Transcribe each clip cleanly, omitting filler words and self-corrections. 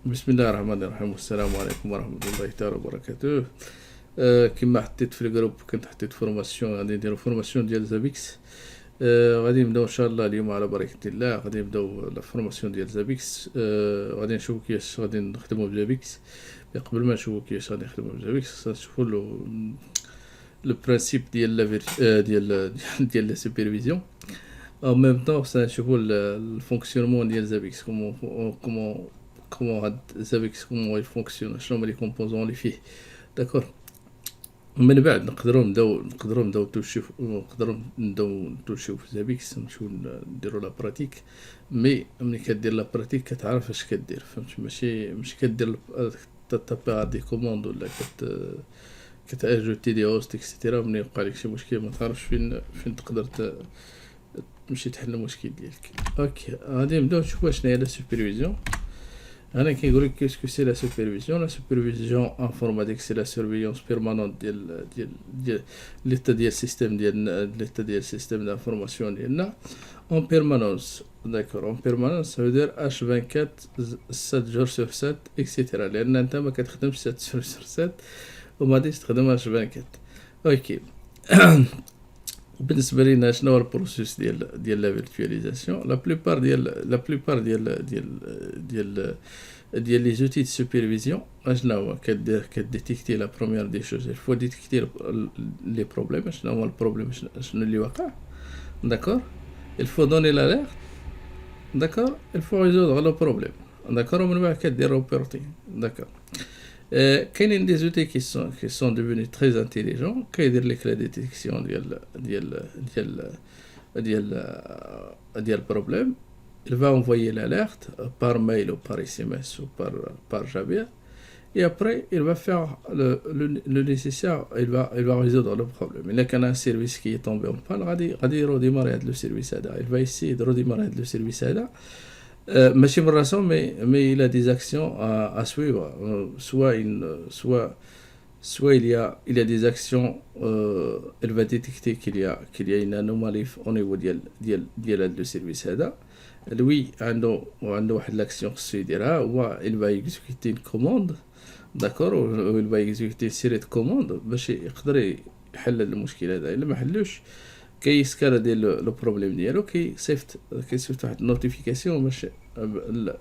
بسم الله الرحمن الرحيم والسلام عليكم ورحمة الله تعالى وبركاته. كما حطيت في الجروب كنت حطيت فورماسيون غادي نديرو فورماسيون ديال زابيكس. غادي نبداو ان شاء الله اليوم على بركة الله، غادي نبداو لا فورماسيون ديال زابيكس. غادي نشوفو كيفاش غادي نخدمو بزابيكس. قبل ما نشوفو كيفاش غادي نخدمو بزابيكس خصنا نشوفو لو برانسيب ديال ديال لا سوبرفيزيون. En même temps, ça نشوفو le fonctionnement ديال زابيكس. comment زابيكس comment il fonctionne، شنو هما لي كومبوزون اللي فيه. داكور، من بعد نقدروا نبداو نتوشيو في زابيكس، نمشيو نديرو لا براتيك. مي ملي كدير لا براتيك كتعرف اش كدير، فهمت؟ ماشي كدير تابي دي كوموند ولا كتاجوتي دي هوست اكسيتيرا. ملي يوقع لك شي مشكل ما تعرفش فين تقدر تمشي تحل المشكل ديالك. اوكي، غادي نبداو نشوفوا شنو هي لا سوبرفيزيون. انا كنقول لك كيسكو سي لا سوبرفيزيون. لا سوبرفيزيون انفورماتيك سي لا سيرفيونس بيرمانونت ديال ليتا ديال السيستيم ليتا ديال السيستيم دانفورماسيون ديالنا اون بيرمانونس. داكور، اون بيرمانونس ça veut dire H24 7 جور سور 7 اكسيتيرا، لان انت ما كتخدمش 7 جور سور 7 وما غاديش تخدم H24. اوكي. بالنسبه لينا شنو هو البروسيس ديال لا فيرتواليزاسيون؟ لا بلوبار ديال لي زوتي دو سوبرفيزيون اشنا هو كديتيكتي لا بروميير دي شوز. الفو ديتيكتي لي بروبليم، شنو هو البروبليم، شنو اللي واقع. داكور، الفو دوني لاليرت. داكور، الفو ريزودر لو بروبليم. داكور، ومن بعد كدير روبورتين. داكور. كاينين دي زوتي كي سون devenus très intelligents كيدير لك لا ديتيكسيون ديال بروبليم. il va envoyer l'alerte par mail ou par SMS ou par Javier, et après il va faire le nécessaire. il va résoudre le problème. Il y a un service qui est tombé en panne, غادي redémarrer le service هذا. il va essayer de redémarrer le service هذا. ماشي من راسو، mais il a des actions à suivre. Soit il y a des actions. Elle va détecter qu'il y a une anomalie au niveau ديال le service هذا. lui عنده واحد l'action خصو يديرها، هو il va exécuter une commande. d'accord، il va exécuter une série de commandes باش يقدر يحل المشكل هذا. الا ما حلوش كيسكالا ديال لو بروبليم ديالو، كيصيفط واحد النوتيفيكاسيون باش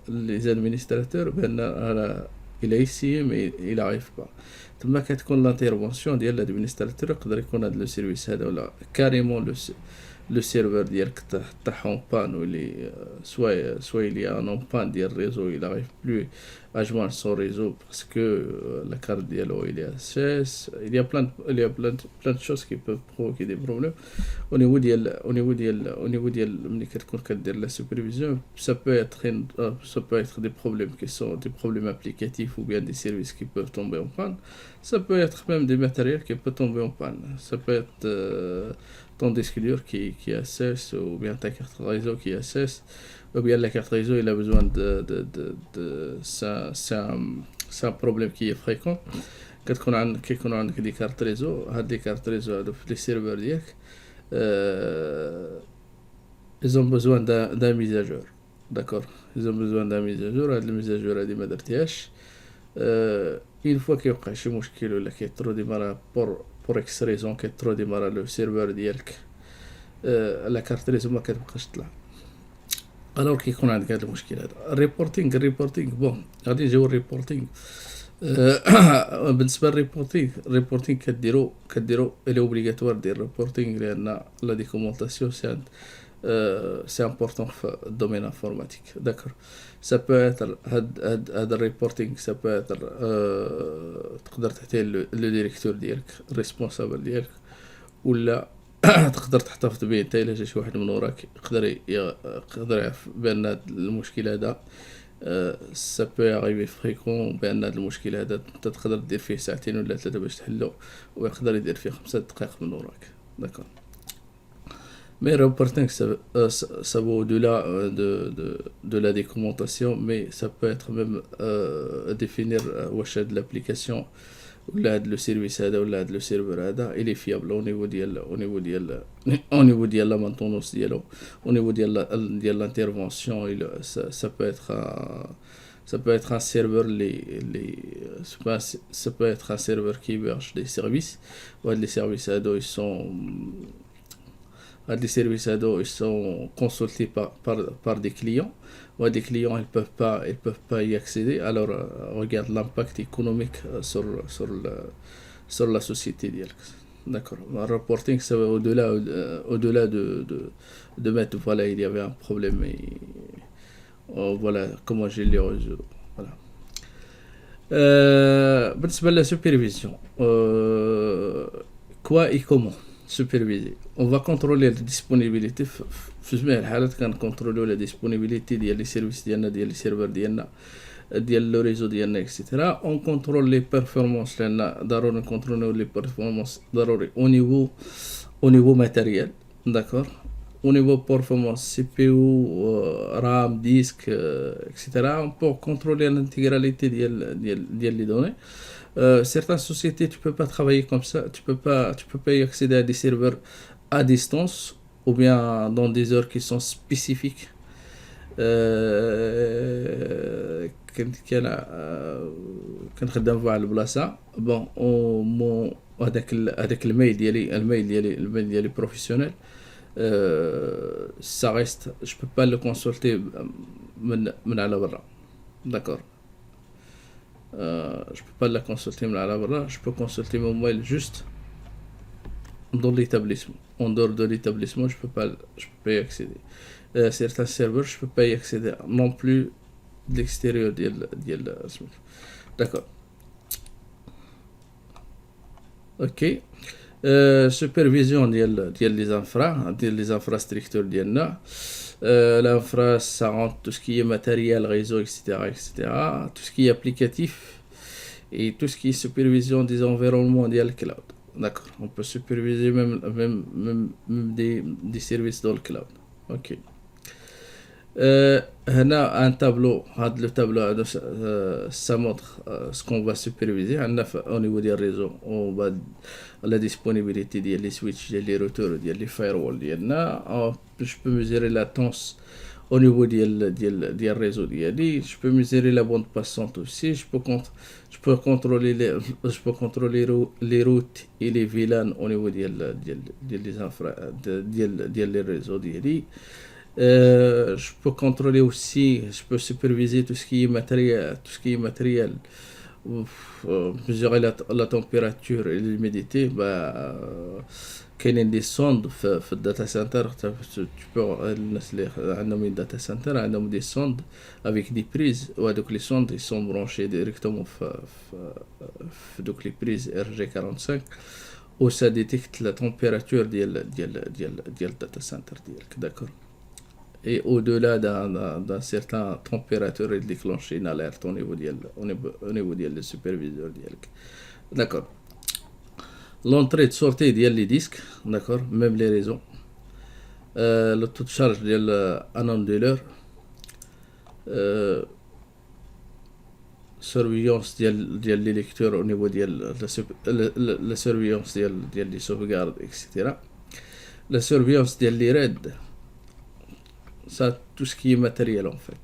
لي زادمينستراتور بان الى ايسي مي الى عارف با. تما كتكون لانترفونسيون ديال الادمينستراتور. يقدر يكون هذا لو سيرفيس هذا ولا كاريمون لو سيرفر ديالك طاح اون بان، ولي سوا il y a un panne ديال الريزو، il arrive plus à joindre son réseau parce que la carte dialogue il est HS. il y a plein de choses qui peuvent provoquer des problèmes au niveau ديال ملي كتكون كدير la supervision. ça peut être des problèmes qui sont des problèmes applicatifs ou bien des services qui peuvent tomber en panne. ça peut être même des matériels qui peuvent tomber en panne. ça peut être ton disque dur qui assesse, ou bien ta carte réseau qui assesse, ou bien la carte réseau il a besoin c'est un problème qui est fréquent. كيكون عندك دي كارت ريزو. هاد دي كارت ريزو هادو في لي سيرفر ديالك ils ont besoin d'un mise à jour. d'accord، ils ont besoin d'un mise à jour. هاد الميز à jour هادي ما درتيهاش. une fois كيوقع شي مشكل ولا كيطرو ديمارا pour X raison كيطرو ديمارا لو سيرفر ديالك، لا كارت ريزو ما كتبقاش تطلع. الوغ كيكون عندك هذا المشكل هذا. الريبورتينغ بون غادي نجيو الريبورتينغ. بالنسبه للريبورتينغ كديرو الي اوبليغاتوار دير الريبورتينغ، لان لا ديكومونطاسيون سي امبورطون في الدومين انفورماتيك. داكور، ça peut être هاد الريبورتينغ ça peut être تقدر تعطيه لو ديريكتور ديالك، الريسبونسابل ديالك، ولا تقدر تحتفظ به انت. الا جا شي واحد من وراك يقدر يعرف بان هاد المشكل هذا ça peut arriver fréquent، بان هاد المشكل هذا انت تقدر دير فيه ساعتين ولا 3 باش تحلو، ويقدر يدير فيه 5 دقائق من وراك. داكور. Mais reporting, ça va au-delà de la documentation, mais ça peut être même définir de l'application ou le service ou le serveur il est fiable au niveau de la maintenance, au niveau de l'intervention. Ça peut être Ça peut être un serveur, ça peut être un serveur qui héberge des services. Ouais, les services ado, les services ado, ils sont consultés par des clients. Ouais, des clients, ils peuvent pas y accéder. Alors, regarde l'impact économique sur la société. D'accord. Le reporting, ça va au-delà de mettre, voilà, il y avait un problème et voilà comment je l'ai résolu. Voilà. بالنسبة للسوبرفيزيون quoi et comment superviser. On va contrôler la disponibilité في جميع الحالات كنكونتروليو la disponibilité ديال لي سيرفيس ديالنا ديال لي سيرفر ديالنا ديال لو ريزو ديالنا اكسيتيرا. اون كونترول لي بيرفورمانس لان ضروري نكونتروليو لي بيرفورمانس ضروري au niveau matériel. D'accord. Au niveau performance CPU, RAM, disque, etc. On peut contrôler l'intégralité des données. Certaines sociétés, tu peux pas travailler comme ça. Tu peux pas y accéder à des serveurs à distance ou bien dans des heures qui sont spécifiques. كنخدم في واحد البلاصه بون هذاك الميل ديالي بروفيسيونيل. Ça reste, je peux pas le consulter من على برا. D'accord. Je peux pas le consulter من على برا. Je peux consulter mon mail juste dans l'établissement. En dehors de l'établissement, je peux pas y accéder. Certains serveurs, je peux pas y accéder non plus de l'extérieur D'accord. Ok. Supervision des infrastructures ديالنا. L'infra, ça rentre tout ce qui est matériel, réseau, etc., etc. Tout ce qui est applicatif et tout ce qui est supervision des environnements ديال cloud. D'accord. On peut superviser même des services dans le cloud. Ok. هنا un tableau. Le tableau ça montre ce qu'on va superviser. Au niveau des réseaux, on va la disponibilité des switches, des routeurs, des firewalls. Je peux mesurer la latence au niveau des réseaux. Je peux mesurer la bande passante aussi. Je peux contrôler les routes et les VLAN au niveau des réseaux. Je peux contrôler aussi, je peux superviser tout ce qui est matériel, mesurer la température et l'humidité. كاينين des sondes في الداتا سنتر. Tu peux الناس اللي عندهم data center عندهم des sondes avec des prises وهذوك les sondes ils sont branchés directement في دوك les prises RG45 où ça détecte la température ديال data center ديالك. D'accord. Et au-delà d'un certain température, il déclenche une alerte au niveau de superviseur. D'accord. L'entrée de sortie des disques, d'accord, même les réseaux. Le taux de charge de l'handler. Surveillance de l'électeur au niveau de la surveillance des sauvegardes, etc. La surveillance des RAID. Ça, tout ce qui est matériel en fait.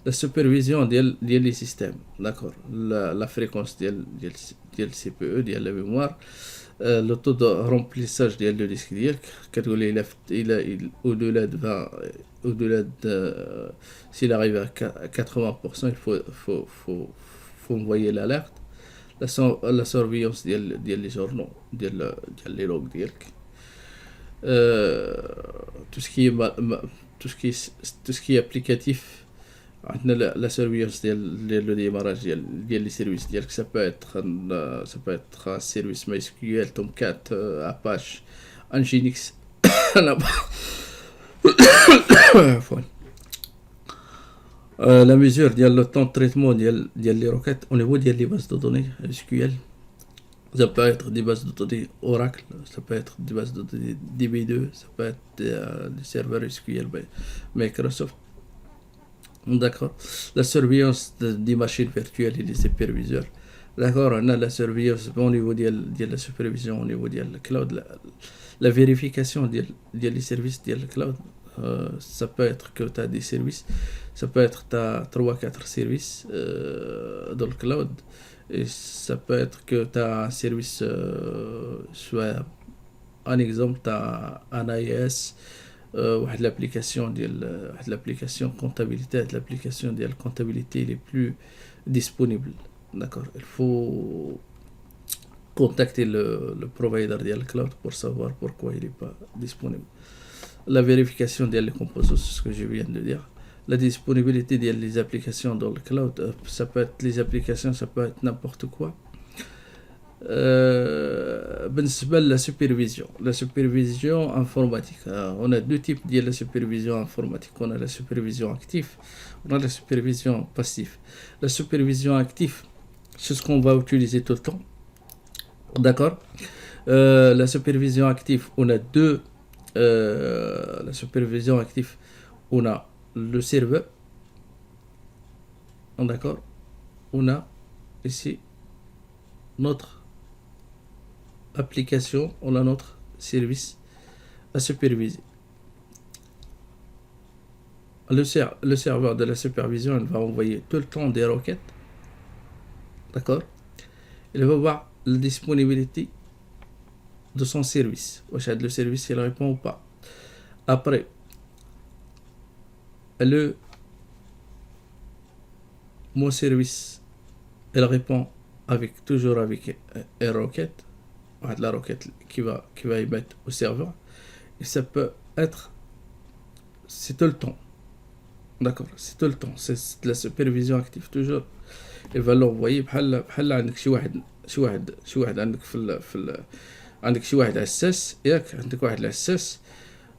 La supervision des systèmes, d'accord. La fréquence des CPU, de la mémoire, le taux de remplissage du disque au-delà de 20, s'il arrive à 80%, il faut envoyer l'alerte. La surveillance des journaux, des logs, tout ce qui est applicatif. La surveillance le démarrage des services. Ça peut être un service MySQL, Tomcat, Apache, Nginx. La mesure le temps de traitement des requêtes au niveau des bases de données SQL. Ça peut être des bases de données Oracle, ça peut être des bases de données DB2, ça peut être des serveurs SQL Microsoft. D'accord. La surveillance des machines virtuelles et des superviseurs. D'accord. On a la surveillance au niveau de la supervision au niveau du cloud. La vérification des services du cloud. Ça peut être que tu as des services, ça peut être tu as 3-4 services dans le cloud, et ça peut être que tu as un service, soit un exemple, tu as un AIS, واحد l'application واحد l'application comptabilité, واحد l'application ديال comptabilité les plus disponibles. D'accord, il faut contacter le provider ديال cloud pour savoir pourquoi il n'est pas disponible. La vérification des composants, c'est ce que je viens de dire. La disponibilité des applications dans le cloud, ça peut être les applications, ça peut être n'importe quoi. بالنسبة la supervision informatique, on a deux types de la supervision informatique. On a la supervision active, on a la supervision passive. La supervision active, c'est ce qu'on va utiliser tout le temps. D'accord. La supervision active, on a deux. La supervision active, on a le serveur. D'accord. On a ici notre application, on a notre service à superviser. Le serveur de la supervision, il va envoyer tout le temps des requêtes. D'accord. Il va voir la disponibilité de son service. Le service, il répond ou pas. Après, mon service, il répond toujours avec une requête. La requête qui va émettre au serveur. Et ça peut être, c'est tout le temps. D'accord, c'est tout le temps. C'est de la supervision active toujours. Il va l'envoyer بحال عندك شي واحد عندك عندك شي واحد عساس، ياك عندك واحد العساس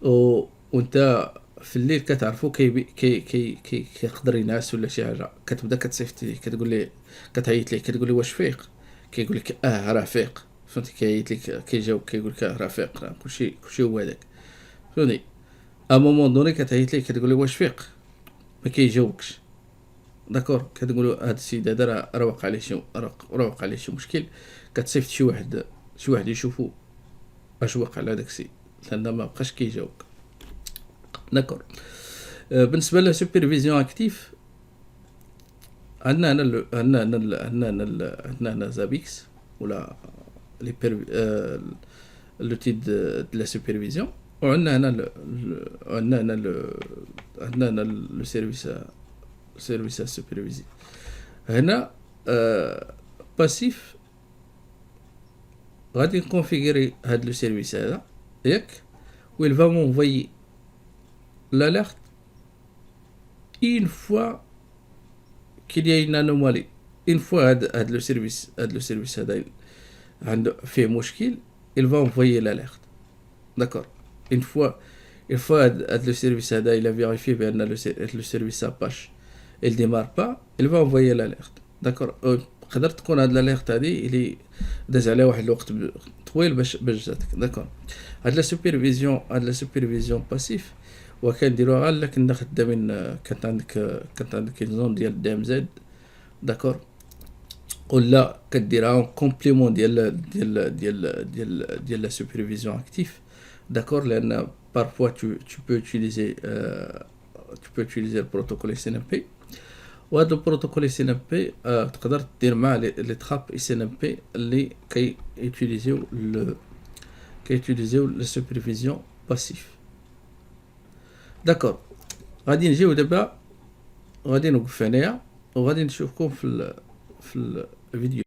وانت في الليل كتعرفو كيقدر ينعس ولا شي حاجه، كتبدا كتصيفط ليه، كتقول ليه، كتعيط ليه، كتقول ليه واش فيق، كيقول لك راه فيق، فهمتي، كيعيط لك، كيجاوب كيقول لك راه فيق، راه كلشي هو هذاك، فهمتي. ا مومون دوني كتعيط ليه، كتقول ليه واش فيق، ما كيجاوبكش. داكور، كتقول له هاد السيد هذا راه وقع عليه شي مشكل، كتصيفط شي واحد يشوفو اش وقع على داك السيد، لان ما بقاش كيجاوبك. داكور. بالنسبه لا سوبرفيزيون اكتيف، عندنا زابيكس ولا لي لوتي دو لا سوبرفيزيون، وعندنا هنا لو سيرفيس سوبرفيزي. هنا باسيف، غادي نكونفيغوري هاد لو سيرفيس هذا، ياك، و il va m'envoyer l'alerte une fois qu'il y a une anomalie. Une fois هاد لو سيرفيس هذا عنده فيه مشكل، il va envoyer l'alerte. D'accord. Une fois هاد لو سيرفيس هذا il a vérifié بان لو سيرفيس Apache il démarre pas, il va envoyer l'alerte. D'accord. تقدر تكون هاد الاليرت هادي اللي داز عليها واحد الوقت طويل باش جاتك. داكور. هاد لا سوبرفيزيون باسيف وكنديروها غير كنا خدامين، كانت عندك زون ديال دي ام زد. داكور. ولا كديرها كومبليمون ديال لا سوبرفيزيون اكتيف. داكور، لان parfois tu peux utiliser le protocole SNMP. وهذا البروتوكول اس ان ام بي تقدر دير معاه لي تراب اس ان ام بي اللي كيوتيليزيو لا سوبرفيزيون باسيف. داكور. غادي نجيو دابا، غادي نوقف هنايا وغادي نشوفكم في الفيديو.